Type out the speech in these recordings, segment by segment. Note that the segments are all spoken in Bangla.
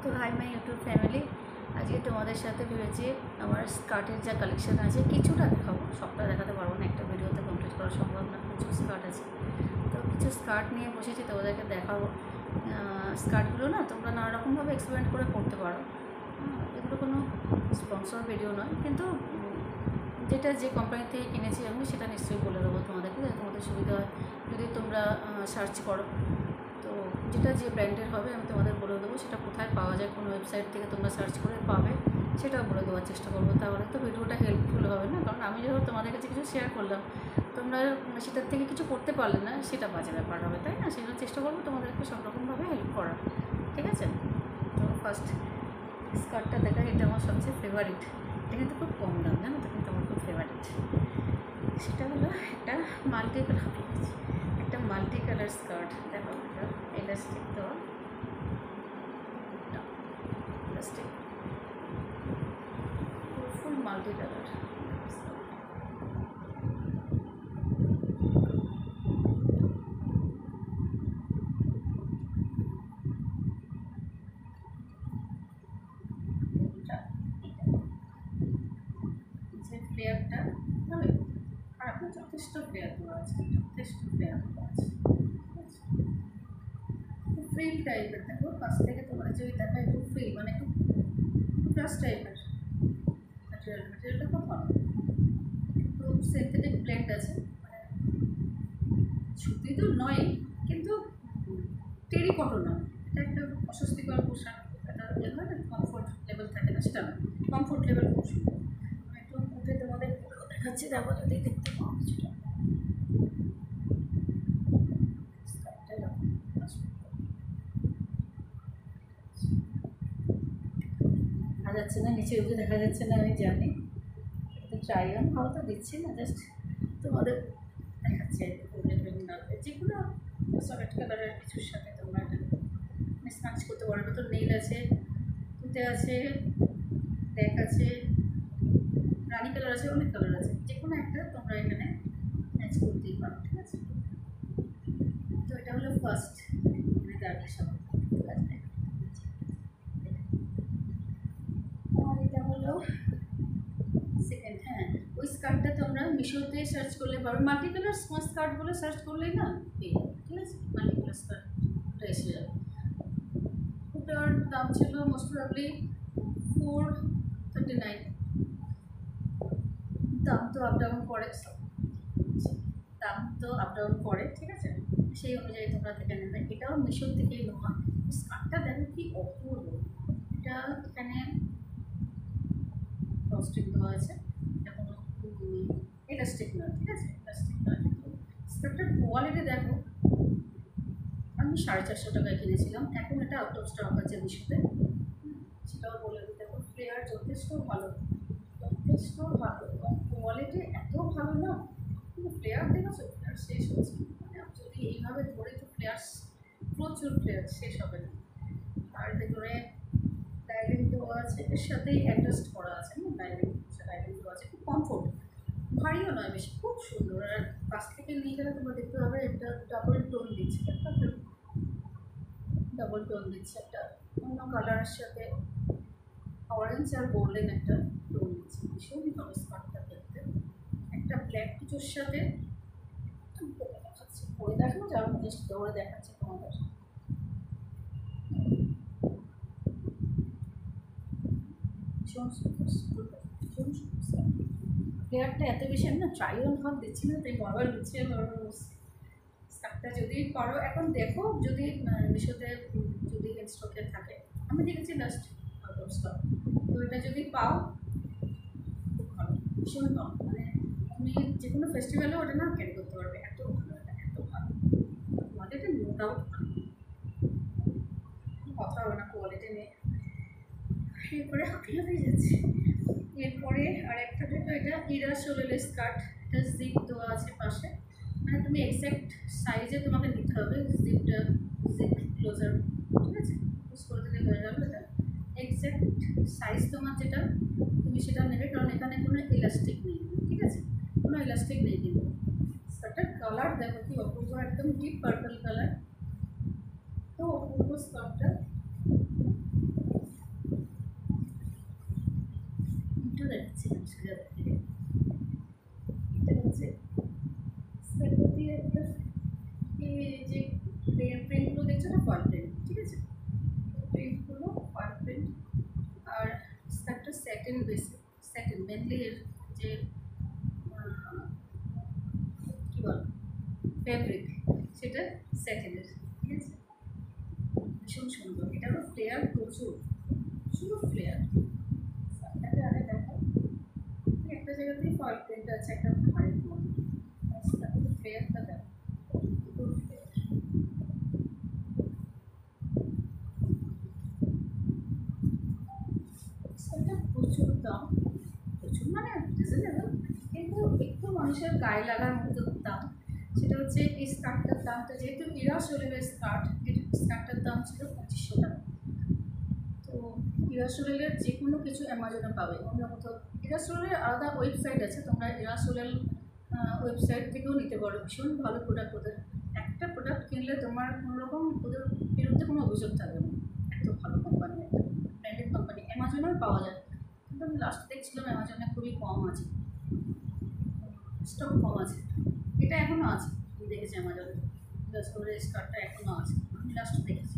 তো হাই মাই ইউটিউব ফ্যামিলি, আজকে তোমাদের সাথে ভেবেছি আমার স্কার্টের যা কালেকশন আছে কিছুটা দেখাবো, সবটা দেখাতে পারবো না, একটা ভিডিওতে কমপ্লিট করা সম্ভব না। প্রচুর স্কার্ট আছে, তো কিছু স্কার্ট নিয়ে বসেছি, তোমাদেরকে দেখাবো। স্কার্টগুলো না তোমরা নানা রকমভাবে এক্সপেরিমেন্ট করে পড়তে পারো। এগুলো কোনো স্পন্সর ভিডিও নয়, কিন্তু যেটা যে কোম্পানি থেকে কিনেছি আমি সেটা নিশ্চয়ই বলে দেবো তোমাদেরকে, যাতে তোমাদের সুবিধা হয় যদি তোমরা সার্চ করো। তো যেটা যে ব্র্যান্ডের হবে আমি তোমাদের বলে দেবো, সেটা কোথায় পাওয়া যায়, কোন ওয়েবসাইট থেকে তোমরা সার্চ করে পাবে সেটাও বলে দেওয়ার চেষ্টা করবো। তাহলে তো ভিডিওটা হেল্পফুল হবে না, কারণ আমি যখন তোমাদের কাছে কিছু শেয়ার করলাম তোমরা সেটার থেকে কিছু করতে পারলে না, সেটা বাজে ব্যাপার হবে, তাই না? সেজন্য চেষ্টা করবো তোমাদেরকে সব রকমভাবে হেল্প করার, ঠিক আছে? তো ফার্স্ট স্কার্টটা দেখা, এটা আমার সবচেয়ে ফেভারিট। এটা কিন্তু খুব কম দাম, জানো তো, কিন্তু আমার খুব ফেভারিট। সেটা হলো একটা মাল্টি কালার স্কার্ট। দেখো, এটা ইলাস্টিক দেওয়া, ইলাস্টিক ফুল মাল্টি কালার। যে ফ্লেয়ারটা ভালো, খারাপ না, যথেষ্ট ফ্লেয়ার দেওয়া আছে, যথেষ্ট ফ্লেয়ার দেওয়া আছে। ফ্রিল টাইপের, দেখো পাশ থেকে তোমার যে দেখা একটু ফ্রিল, মানে একটু ব্রাশ টাইপের ম্যাটেরিয়ালটা খুব ভালো, একটু সিনথেটিক ব্লেন্ড আছে, মানে সুতি তো নয় কিন্তু টেরিকটও নয়। এটা একটা অস্বস্তিকর পোশাক, একটা ইয়ে হয় না, কমফোর্ট লেভেল থাকে না, সেটা নয়, কমফোর্ট লেভেল খুব সুন্দর। আমি একটু উঠে তোমাদের দেখাচ্ছি, দেখো যদি দেখতে পাও কিছুটা। দেখা যাচ্ছে না, নিচে উঠে দেখা যাচ্ছে না, আমি জানি। এটা ট্রাই অন ভালো তো দিচ্ছি না, জাস্ট তোমাদের দেখাচ্ছি। যেগুলো সলিড কালারের কিছুর সাথে তোমরা এটা মিসম্যাচ করতে পারবে। তো নীল আছে, তুতে আছে, ব্ল্যাক আছে, রানি কালার আছে, অনেক কালার আছে, যে কোনো একটা তোমরা এখানে ম্যাচ করতেই পারো, ঠিক আছে? তো এটা হলো ফার্স্ট, এখানে দাঁড়িয়ে সব, ঠিক আছে? আর এটা হলো সেকেন্ড। হ্যাঁ, ওই স্কার্টটা তোমরা মিশোতে সার্চ করলে পারো, মাল্টি কালার স্কার্টগুলো সার্চ করলেই না পেয়ে যাবে, ঠিক আছে? মাল্টি কালার স্কার্টটা এসে যাবে। ওটার দাম ছিল মোস্ট প্রবাবলি 439। দাম তো আপ ডাউন করে, ঠিক আছে? সেই অনুযায়ী তোমরা থেকে নেবে। এটাও মিশোর থেকেই নেওয়া। স্কার্টটা দেখো কি অপূর্ব, এটা এখানে প্লাস্টিক দেওয়া আছে, এটা কোনো ইলাস্টিক নয়, ঠিক আছে? ইলাস্টিক নয়, কিন্তু স্কার্টটার কোয়ালিটি দেখো। আমি 450 টাকায় কিনেছিলাম, এখন এটা আউট অফ স্টক আছে মিশোতে, সেটাও বলে দিতে। দেখো ফ্লেয়ার যথেষ্ট ভালো, যথেষ্ট ভালো, কোয়ালিটি এত ভালো না, কিন্তু ফ্লেয়ার দেখেছো, ফ্লেয়ার শেষ হচ্ছে, মানে যদি এইভাবে ধরে তো ফ্লেয়ার, প্রচুর ফ্লেয়ার শেষ হবে না। আর ভেতরে ডাইলিং দেওয়া আছে, এর সাথেই অ্যাডজাস্ট করা আছে না, ডাইলিং দেওয়া আছে, খুব কমফোর্ট, ভারীও নয় বেশি, খুব সুন্দর। আর কাছ থেকে নিয়ে গেলে তোমরা দেখতে পাবে একটা ডাবল টোন দিচ্ছে, ডাবল টোন দিচ্ছে, একটা অন্য কালারের সাথে অরেঞ্জ আর গোল্ডেন একটা টোন দিচ্ছে, ভীষণই ভালো স্কার্টটা দেখতে। একটা ব্ল্যাক কিছুর সাথে দেখাচ্ছে, পরে দেখানো যার জাস্ট দৌড়ে দেখাচ্ছে তোমাদের। ভীষণ সুন্দর, ভীষণ সুন্দর। ফ্লেয়ারটা এত বেশি, আমি না ট্রাই অন ভাব দিচ্ছি না, তাই বারবার দিচ্ছি। স্কার্টটা যদি পারো এখন দেখো, যদি মিশোতে যদি স্টকে থাকে, আমি দেখেছি লাস্ট আউট অফ স্টক, তো এটা যদি পাও খুব ভালো, ভীষণ ভালো, মানে তুমি যে কোনো ফেস্টিভ্যালে ওটা না ক্যারি করতে পারবে, এত ভালো, এটা এত ভালো কোয়ালিটি, নো ডাউট ভালো, কথা হবে না কোয়ালিটি নিয়ে। এরপরে হাঁপিয়ে হয়ে যাচ্ছে। এরপরে আর একটা দেখো, এটা ইরাসোলের স্কার্ট, এটা জিপ দেওয়া আছে পাশে, মানে তুমি এক্স্যাক্ট সাইজে তোমাকে নিতে হবে জিপটা, জিপ ক্লোজার, ঠিক আছে? ইউজ করে দিলে হয়ে যাবে। এটা এক্স্যাক্ট সাইজ তোমার যেটা, তুমি সেটা নেবে, কারণ এখানে কোনো ইলাস্টিক নেই, ঠিক আছে? কোনো ইলাস্টিক নেই। কিন্তু স্কার্টের কালার দেখো কি অপূর্ব, একদম ডিপ পার্পল কালার, তো অপূর্ব স্কার্টটা। প্রিন্টও দেখাচ্ছিলাম সোজা থেকে। এটা হচ্ছে স্কার্টটি একটা যে প্রিন্টগুলো দেখছো না ফয়েল প্রিন্ট, ঠিক আছে, প্রিন্টগুলো ফয়েল প্রিন্ট। আর স্কার্টটা স্যাটিন বেসে, স্যাটিন মেনলি যে কী বল ফ্যাব্রিক সেটা স্যাটিনের, ঠিক আছে, ভীষণ সুন্দর। এটারও ফ্লেয়ার প্রচুর, প্রচুর ফ্লেয়ার। স্কার্টটাকে আগে দেখো, একটা জায়গাতেই ফয়েল প্রিন্ট আছে একটা ভারী মন, ফ্লেয়ারটা দেখো, প্রচুর ফ্লেয়ার। স্কার্টটা প্রচুর দাম, প্রচুর মানে রিজনেবল, কিন্তু একটু মানুষের গায়ে লাগার মতো দাম। সেটা হচ্ছে এই স্কার্টটার দামটা, যেহেতু ইরা শোলের স্কার্ট, এই স্কার্টটার দাম ছিল 2500 টাকা। তো ইরা শোলের যে কোনো কিছু অ্যামাজনে পাবে, অন্য কোথাও। ইরা শোলের আলাদা ওয়েবসাইট আছে, তোমরা ইরা শোলের ওয়েবসাইট থেকেও নিতে পারো। ভীষণ ভালো প্রোডাক্ট ওদের। একটা প্রোডাক্ট কিনলে তোমার কোনোরকম ওদের বিরুদ্ধে কোনো অভিযোগ থাকবে না। এত ভালো কোম্পানি, একটা ব্র্যান্ডেড কোম্পানি। অ্যামাজনেও পাওয়া যায়, কিন্তু আমি লাস্ট দেখছিলাম অ্যামাজনে খুবই কম আছে, স্টক কম আছে। এটা এখনও আছে, আমি দেখেছি অ্যামাজনে স্টোরের স্কার্টটা এখনও আছে, আমি লাস্ট দেখেছি।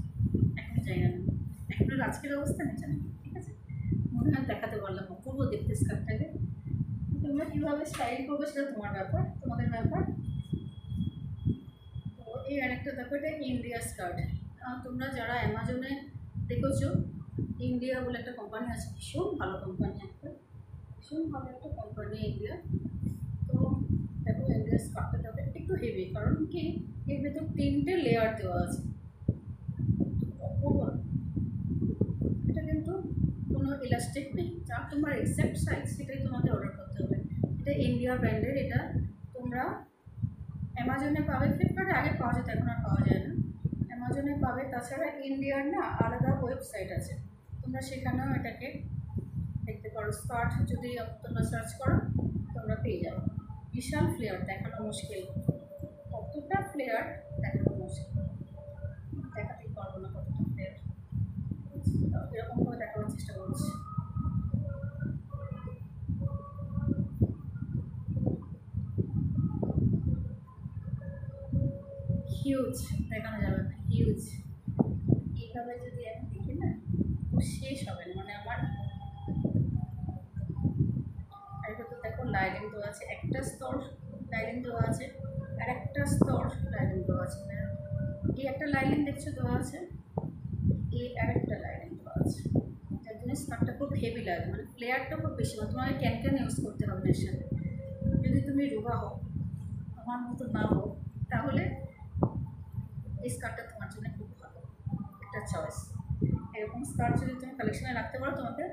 এখনও জায়গা নেই, এখনও আজকের অবস্থা নিচে নেই, ঠিক আছে। মনে হয় দেখাতে পারলাম, অপূর্ব দেখতে স্কার্টটাকে। তোমরা কীভাবে স্টাইল করবে সেটা তোমার ব্যাপার, তোমাদের ব্যাপার। তো এই আরেকটা দেখো, এটা ইন্ডিয়া স্কার্ট। তোমরা যারা অ্যামাজনে দেখেছো, ইন্ডিয়া বলে একটা কোম্পানি আছে, ভীষণ ভালো কোম্পানি, একটা ভীষণ ভালো একটা কোম্পানি ইন্ডিয়া। তো দেখো ইন্ডিয়া স্কার্টটা দেখো একটু হেভি, কারণ কি এর ভেতর 3টে লেয়ার দেওয়া আছে। এটা কিন্তু কোনো ইলাস্টিক নেই, যা তোমার এক্সাক্ট সাইজ সেটাই তোমাদের অর্ডার করতে হবে। এটা ইন্ডিয়া ব্র্যান্ডের। এটা তোমরা অ্যামাজনে পাবে, ফ্লিপকার্টে আগে পাওয়া যেত, এখন আর পাওয়া যায় না। অ্যামাজনে পাবে, তাছাড়া ইন্ডিয়ার না আলাদা ওয়েবসাইট আছে, তোমরা সেখানেও এটাকে দেখতে পারো। স্কার্ট যদি তোমরা সার্চ করো তোমরা পেয়ে যাবে। বিশাল ফ্লেয়ার, দেখানো মুশকিল, কতটা ফ্লেয়ার দেখানো মুশকিল, দেখাতেই পারবো না কতটা ফ্লেয়ার। এরকমভাবে দেখানোর চেষ্টা করছি। হিউজ, দেখানো যাবে না, হিউজ। এইভাবে যদি আমি দেখি না শেষ হবে না, মানে আমার। আর তো দেখো লাইনিং দেওয়া আছে, একটা স্তর লাইনিং দেওয়া আছে, আর একটা স্তর লাইনিং দেওয়া আছে। এই একটা লাইনিং দেখছো দেওয়া আছে, এই আরেকটা লাইনিং দেওয়া আছে, যার জন্য স্কার্টটা খুব হেভি লাগে, মানে ফ্লেয়ারটা খুব বেশি। তোমাকে ক্যান ইউজ করতে হবে এর সাথে। যদি তুমি রোগা হও, আমার মতো না হও, তাহলে এই স্কার্টটা তোমার জন্য খুব ভালো একটা চয়েস। এরকম স্কার্ট যদি তুমি কালেকশনে রাখতে পারো, তোমাকে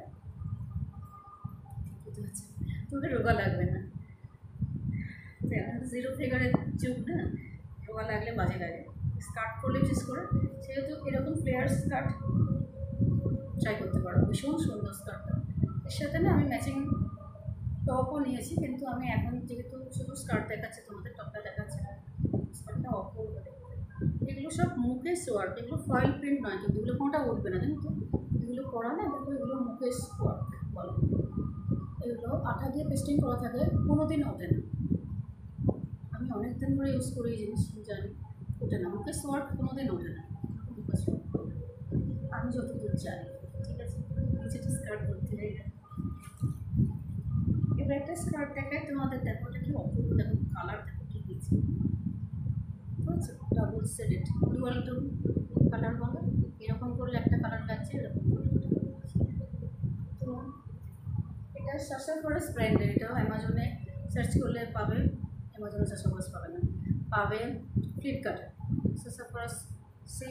রোগা লাগবে না। জিরো ফিগারের যুগ না, রোগা লাগলে বাজে লাগে। স্কার্ট পরলে বিশেষ করে, সেহেতু এরকম ফ্লেয়ার স্কার্ট ট্রাই করতে পারো, ভীষণ সুন্দর স্কার্টটা। এর সাথে না আমি ম্যাচিং টপও নিয়েছি, কিন্তু আমি এখন যেহেতু শুধু স্কার্ট দেখাচ্ছে, তোমাদের টপটা দেখাচ্ছে, স্কার্টটা অপূর্ব দেখতে। এগুলো সব মুকেশ ওয়ার্ক, এগুলো ফয়েল প্রিন্ট নয়, কিন্তু এগুলো কোনোটা উঠবে না, জানো তো। এগুলো করা না, দেখো এগুলো মুকেশ ওয়ার্ক বলো। এগুলো আঠা দিয়ে পেস্টিং করা থাকে, কোনো দিন ওঠে না। আমি অনেক দিন ধরে ইউজ করি এই জিনিস, জানি ওঠে না, মুকেশ ওয়ার্ক কোনো দিন ওঠে না, আমি যতদূর জানি, ঠিক আছে। নিচেটা স্কার্ট করতে যাই না। এবার একটা স্কার্ট দেখায় তোমাদের, দেখো ওটা কি অপূর্ব, দেখো কালার দেখো কী দিয়েছে, বুঝছো, double shaded dual tone colour বলে। এরকম করলে একটা কালার লাগছে, এরকম করলে একটা কালার লাগছে। তো এটা সাসাফরাস ব্র্যান্ডের, এটাও অ্যামাজনে সার্চ করলে পাবে। অ্যামাজনে সাসাফরাস পাবে না, পাবে ফ্লিপকার্টে। সাসাফরাস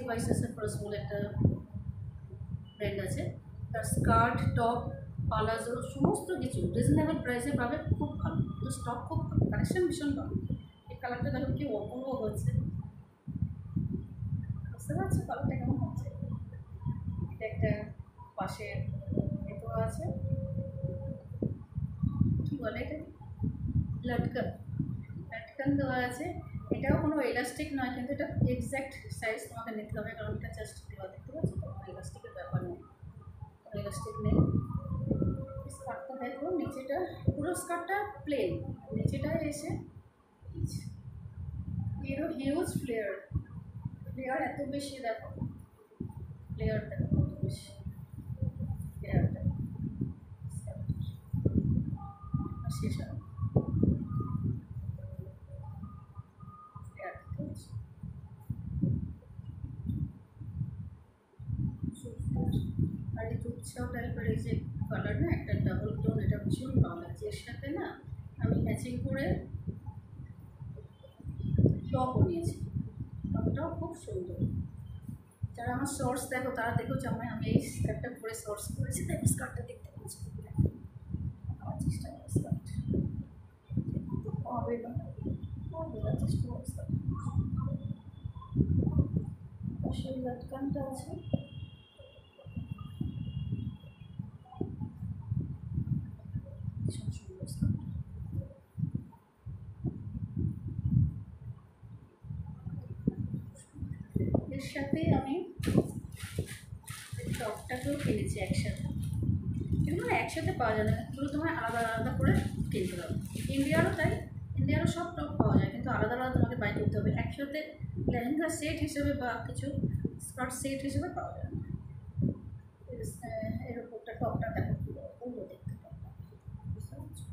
বাই সাসাফরাস বলে একটা ব্র্যান্ড আছে। তার স্কার্ট, টপ, পালাজো সমস্ত কিছু রিজনেবল প্রাইসে পাবে, খুব ভালো। তো স্টক খুব ভালো, কালেকশন ভীষণ ভালো। এই কালারটা দেখো কি অপূর্ব হচ্ছে, বুঝতে পারছো কালারটা কেমন হচ্ছে। এটা একটা পাশে এতো আছে, কী বলে এটা, লাটকান, লাটকান দেওয়া আছে। এটাও কোনো ইলাস্টিক নয়, কিন্তু এটা এক্স্যাক্ট সাইজ তোমাকে নিতে হবে, কারণ এটা জাস্ট দেওয়া, দেখতে পাচ্ছ, কোনো ইলাস্টিকের ব্যাপার নেই, কোনো ইলাস্টিক নেই। স্কার্টটা দেখো নিচেটা পুরো স্কার্টটা প্লেন, নিচেটায় এসে এরও হিউজ ফ্লেয়ার, ফ্লেয়ার এত বেশি, দেখো ফ্লেয়ার দেখো কত বেশি, ফ্লেয়ারটা শেষ হবে আর এই দুধছাও টাইপের এই যে কালার না, একটা ডাবল টোন, এটা ভীষণ ভালো লাগছে। এর সাথে না আমি ম্যাচিং করে টপও নিয়েছি, টপটাও খুব সুন্দর। যারা আমার শর্টস দেখো তারা দেখো যে আমি এই স্কার্টটা পরে শর্টস করেছি, তাই স্কার্টটা দেখতে পাচ্ছি আমার চেষ্টা করে স্কার্ট হবে না, বোঝার চেষ্টা করে স্কার্ট পাশে লটকানটা আছে, ভীষণ সুন্দর স্কার্ট। এর সাথে আমি টপটাকেও কিনেছি একসাথে, এগুলো একসাথে পাওয়া যায় না, এগুলো তোমার আলাদা আলাদা করে কিনতে হবে। ইন্ডিয়ারও তাই, ইন্ডিয়ারও সব টপ পাওয়া যায়, কিন্তু আলাদা আলাদা তোমাকে বাই করতে হবে। একসাথে লেহেঙ্গা সেট হিসেবে বা কিছু স্কার্ট সেট হিসেবে পাওয়া যায় না। এর উপরটা টপটা দেখো পুরো দেখতে টপটা, বুঝতে পারছো?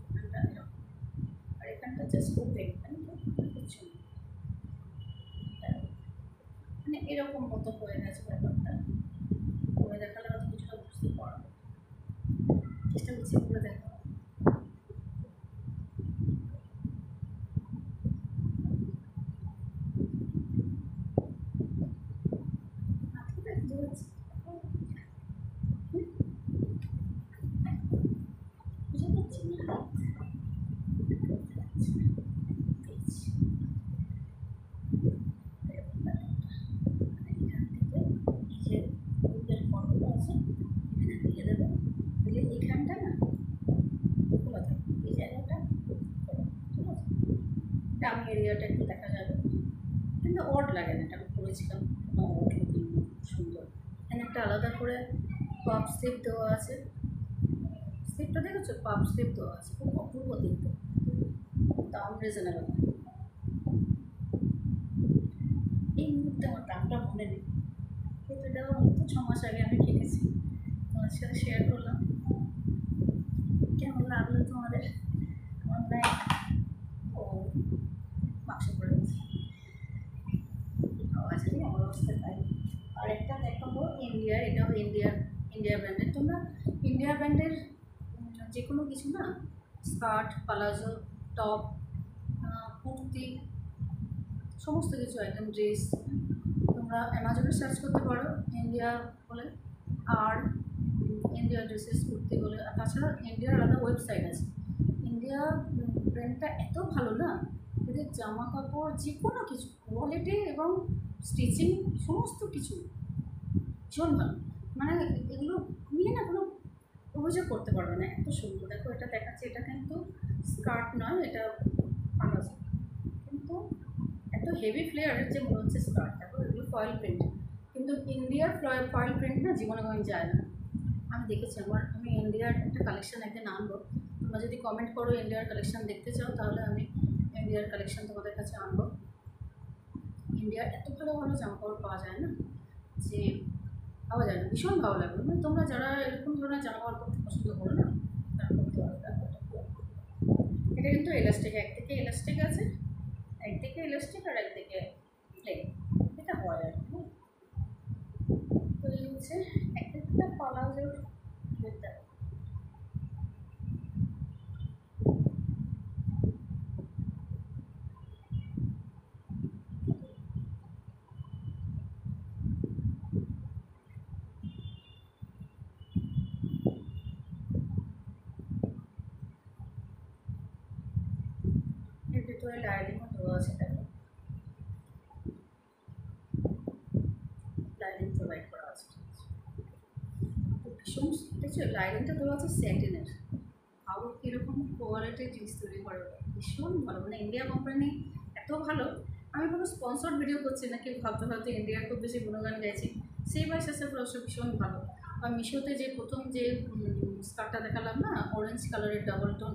আর এখানটা জাস্ট ওপেন, কিছু মানে এরকম মতো হয়ে গেছে ব্যাপারটা, করে দেখালে হয়তো কিছুটা বুঝতে পারবো, চেষ্টা করছি করে দেখা। এখানটা না খোলা থাকে, এই জায়গাটা খোলা, ঠিক আছে? ডাউন এরিয়াটা একটু দেখা যাবে, কিন্তু অড লাগে না, এটা আমি করেছিলাম, কোনো অড লুকিং, সুন্দর। এখানে একটা আলাদা করে পাপ স্লিপ দেওয়া আছে, স্লিপটা দেখেছো? পাপ স্লিপ দেওয়া আছে, খুব অপূর্ব দেখতে, দাম রিজনেবল। এই মুহূর্তে আমার দামটা মনে নেই, কিন্তু এটা অন্তত 6 মাস আগে আমি কিনেছি, তোমার সাথে শেয়ার করলাম। কেমন লাগলো তোমাদের? অনলাইন ও বাক্স করে দিচ্ছি, আওয়াজ নেই, আমার অবস্থা তাই। আর একটা দেখাবো ইন্ডিয়ার, এটাও ইন্ডিয়া ব্র্যান্ডের। তোমরা ইন্ডিয়া ব্র্যান্ডের যে কোনো কিছু না, স্কার্ট, প্লাজো, টপ, কুর্তি, সমস্ত কিছু আইটেম, ড্রেস, তোমরা অ্যামাজনে সার্চ করতে পারো ইন্ডিয়া বলে, আর ইন্ডিয়া ড্রেসেস কুর্তি বলে। আর তাছাড়া ইন্ডিয়ার আলাদা ওয়েবসাইট আছে। ইন্ডিয়া ব্র্যান্ডটা এত ভালো না, এদের জামা কাপড় যে কোনো কিছু কোয়ালিটি এবং স্টিচিং সমস্ত কিছু ভীষণ ভালো, মানে এগুলো নিয়ে না কোনো অভিযোগ করতে পারবে না, এত সুন্দর। দেখো এটা দেখাচ্ছে, এটা কিন্তু স্কার্ট নয়, এটা প্লাজো, কিন্তু এত হেভি ফ্লেয়ারের যে মনে হচ্ছে স্কার্ট। দেখো এগুলো ফয়েল প্রিন্ট, কিন্তু ইন্ডিয়ার ফয়েল প্রিন্ট না জীবনে কোনো যায় না। আমি দেখেছি, আমি ইন্ডিয়ার একটা কালেকশান একদিন আনবো, তোমরা যদি কমেন্ট করো ইন্ডিয়ার কালেকশান দেখতে চাও, তাহলে আমি ইন্ডিয়ার কালেকশান তোমাদের কাছে আনবো। ইন্ডিয়ার এত ভালো ভালো জামা কাপড় পাওয়া যায় না, যে পাওয়া যায় না, ভীষণ ভালো লাগবে। মানে তোমরা যারা এরকম ধরনের জামা কাপড় করতে পছন্দ করো না, তারা করতে পারবে। এটা কিন্তু এলাস্টিক, একদিকে এলাস্টিক আছে, একদিকে ইলাস্টিক আর একদিকে প্লেন, এটা হয় আর কি। তো এই হচ্ছে একটা প্লাজোর ভিতরে এর ভিতরে লাইনিংও দেওয়া আছে, দেখো লাইনিং প্রোভাইড করা আছে, তো ভীষণ দেখছো লাইনিংটা দেওয়া আছে স্যাটিনের, ভাবো কীরকম কোয়ালিটির জিনিস তৈরি করে, ভীষণ ভালো। মানে ইন্ডিয়া কোম্পানি এত ভালো, আমি কোনো স্পন্সর ভিডিও করছি না, কেউ ভাবতে হয়তো ইন্ডিয়ার খুব বেশি গুণগান গাইছি, সেই বাসাসে অবশ্য ভীষণ ভালো। আর মিশোতে যে প্রথম যে স্কার্টটা দেখালাম না অরেঞ্জ কালারের ডাবল টোন,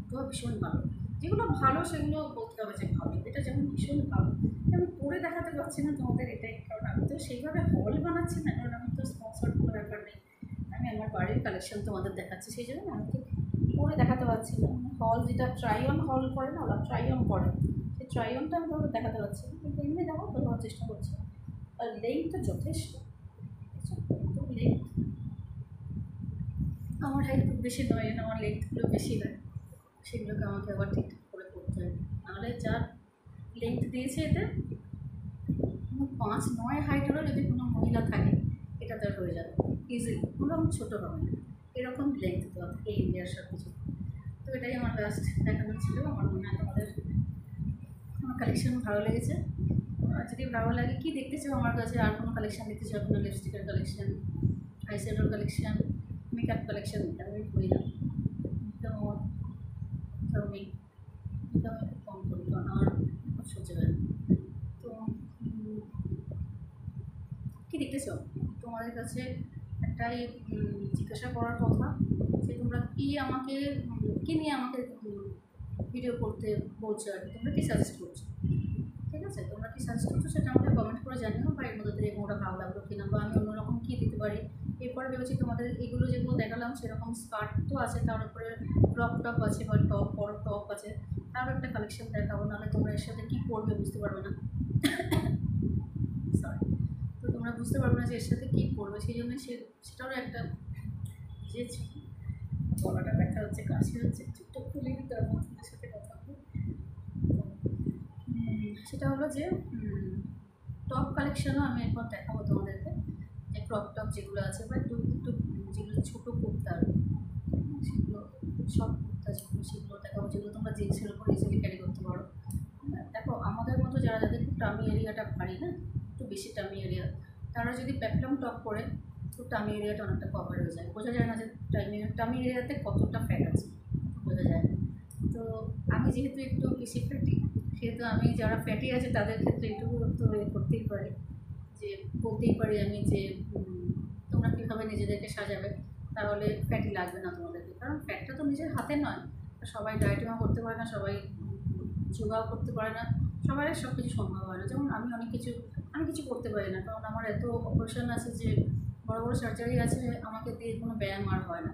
তো ভীষণ ভালো। যেগুলো ভালো সেগুলো বলতে হবে যে ভালো, এটা যেমন ভীষণ ভালো। আমি পরে দেখাতে পারছি না তোমাদের, এটাই কারণ আমি তো সেইভাবে হল বানাচ্ছি না, কারণ আমি তো স্পন্সর কোনো ব্যাপার নেই, আমি আমার বাড়ির কালেকশন তোমাদের দেখাচ্ছি, সেই জন্য আমি ঠিক পরে দেখাতে পারছি না। হল যেটা ট্রাই অন হল করে না, ওরা ট্রাই অন করে, সেই ট্রাই অনটা আমি তোমাদের দেখাতে পারছি না, কিন্তু এমনি দেখো দেখার চেষ্টা করছি। আর লেন্থ তো যথেষ্ট, লেন্থ আমার হাইট খুব বেশি নয়, আমার লেন্থগুলো বেশি হয়, সেগুলোকে আমাকে আবার ঠিকঠাক করে করতে হয়, নাহলে যা লেন্থ দিয়েছে এতে 5'9" হাইটেরও যদি কোনো মহিলা থাকে এটা তার হয়ে যাবে ইজিলি, কোনো ছোটো হবে না, এরকম লেন্থ দেওয়া থাকে ইন্ডিয়ার সব কিছু। তো এটাই আমার লাস্ট দেখানো ছিল। আমার মনে হয় তোমাদের আমার কালেকশন ভালো লেগেছে। যদি ভালো লাগে কি দেখতে চাও আমার কাছে, আর কোনো কালেকশন দেখতে চাও, কোনো লিপস্টিকের কালেকশন, আইশ্যাডোর কালেকশন, মেকআপ কালেকশন, আমি করি না, তো আমি এটা আমি খুব কম করি, কারণ আমার খুব সহ্য হয় না। তো কী দেখতে চাও তোমাদের কাছে একটাই জিজ্ঞাসা করার কথা যে তোমরা কী আমাকে কী নিয়ে আমাকে ভিডিও করতে বলছো, আর কি তোমরা কী সাজেস্ট করছো, ঠিক আছে? তোমরা কী সাজেস্ট করছো সেটা আমাকে কমেন্ট করে জানিও, বা এর মধ্যে থেকে কোনোটা ভালো লাগলো কিনা, বা আমি অন্যরকম কী দিতে পারি। এরপরে ভেবেছি তোমাদের এগুলো যেগুলো দেখালাম সেরকম স্কার্ট তো আছে, তার উপরে ক্রপ টপ আছে বা বড় টপ আছে, তারও একটা কালেকশন দেখাবো, নাহলে তোমরা এর সাথে কী পরবে বুঝতে পারবে না। সরি, তো তোমরা বুঝতে পারবে না যে এর সাথে কী পরবে, সেই জন্য সেটারও একটা যে গলাটা ব্যথা হচ্ছে, কাশি হচ্ছে, চুপটা খুলে দিতে হবে তোমাদের সাথে কথা বলে। সেটা হলো যে টপ কালেকশানও আমি এরপর দেখাবো তোমাদেরকে, যে ক্রপ টপ যেগুলো আছে বা একটু একটু যেগুলো ছোটো কুর্তার, সেগুলো সব কুর্তা যেগুলো সেগুলো দেখাবো, যেগুলো তোমরা জিন্সের উপর ইজিলি ক্যারি করতে পারো। দেখো আমাদের মতো যাদের খুব টামি এরিয়াটা ভারী না, একটু বেশি টামি এরিয়া, তারা যদি প্যাটলাম টপ করে তো টামি এরিয়াটা অনেকটা কভার হয়ে যায়, বোঝা যায় না যে টামি এরিয়াতে কতটা ফ্যাট আছে, বোঝা যায় না। তো আমি যেহেতু একটু বেশি ফ্যাটি, সেহেতু আমি যারা ফ্যাটি আছে তাদের ক্ষেত্রে একটু তো করতেই পারি, যে বলতেই পারি আমি যে তোমরা কীভাবে নিজেদেরকে সাজাবে, তাহলে ফ্যাটি লাগবে না তোমাদেরকে, কারণ ফ্যাটটা তো নিজের হাতে নয়, সবাই ডায়েটিংও করতে পারে না, সবাই যোগাও করতে পারে না, সবাই সব কিছু সম্ভব হয় না। যেমন আমি কিছু করতে পারি না, কারণ আমার এত অপারেশন আছে, যে বড় বড় সার্জারি আছে, আমাকে দিয়ে কোনো ব্যায়াম আর হয় না,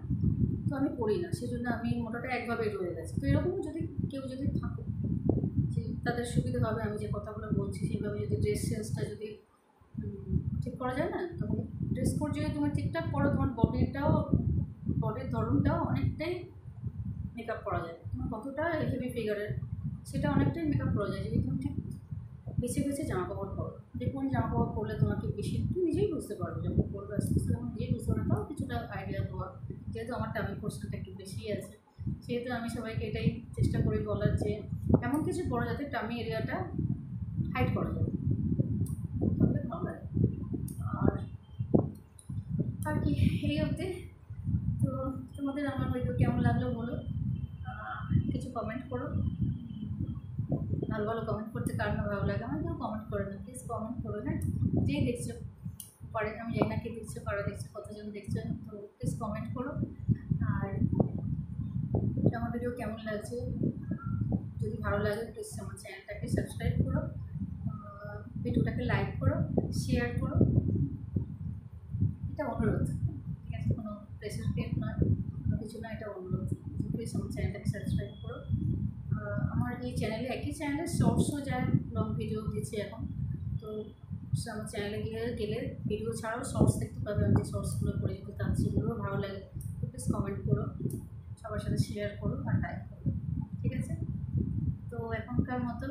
তো আমি করি না, সেই জন্য আমি মোটাটা একভাবেই রয়ে গেছি। তো এরকম যদি কেউ যদি থাকে যে তাদের সুবিধা হবে, আমি যে কথাগুলো বলছি সেইভাবে যদি ড্রেস সেন্সটা যদি ঠিক করা যায় না, তখন ড্রেস কোড যদি তুমি ঠিকঠাক করো, তোমার বডির ধরনটাও অনেকটাই মেকআপ করা যায়, তোমার কতটা হেভি ফিগারের সেটা অনেকটাই মেকআপ করা যায়, যদি তুমি ঠিক বেছে বেছে জামাকাপড় পরো, যে কোন জামাকাপড় পরলে তোমাকে বেশি, তুমি নিজেই বুঝতে পারবে, যখন পরবে আস্তে আস্তে যখন নিজেই বুঝতে পারবে, তাও কিছুটা আইডিয়া দেওয়া, যেহেতু আমার টামি পোর্শনটা একটু বেশিই আছে, সেহেতু আমি সবাইকে এটাই চেষ্টা করি বলার যে এমন কিছু পরা যাতে টামি এরিয়াটা হাইড করা যায়, তাহলে ভালো লাগে। আর কি এই অবধি। তো তোমাদের আমার ভিডিও কেমন লাগলো বলো, কিছু কমেন্ট করো, ভালো ভালো কমেন্ট করতে কার না ভালো লাগে, আমার কেউ কমেন্ট করে না, প্লিজ কমেন্ট করো, হ্যাঁ যেই দেখছো পরে, আমি জানি না কে দেখছো, কারা দেখছো, কতজন দেখছো, তো প্লিজ কমেন্ট করো। আর আমার ভিডিও কেমন লাগছে, যদি ভালো লাগে প্লিজ আমার চ্যানেলটাকে সাবস্ক্রাইব করো, ভিডিওটাকে লাইক করো, শেয়ার করো, এটা অনুরোধ, ঠিক আছে? কোনো প্রেশার ক্রিয়েট নয়, কোনো কিছু না, এটা অনুরোধ, প্লিজ আমার চ্যানেলটাকে সাবস্ক্রাইব করো। আমার এই চ্যানেলে একই চ্যানেলে শর্টসও যায়, লং ভিডিও দিচ্ছি এখন, তো আমার চ্যানেলে গেলে ভিডিও ছাড়াও শর্টস দেখতে পাবে, আমি যে শর্টসগুলো করে যেতে তার সেগুলোও ভালো লাগে, তো প্লিজ কমেন্ট করো, সবার সাথে শেয়ার করো আর লাইক করো, ঠিক আছে? তো এখনকার মতো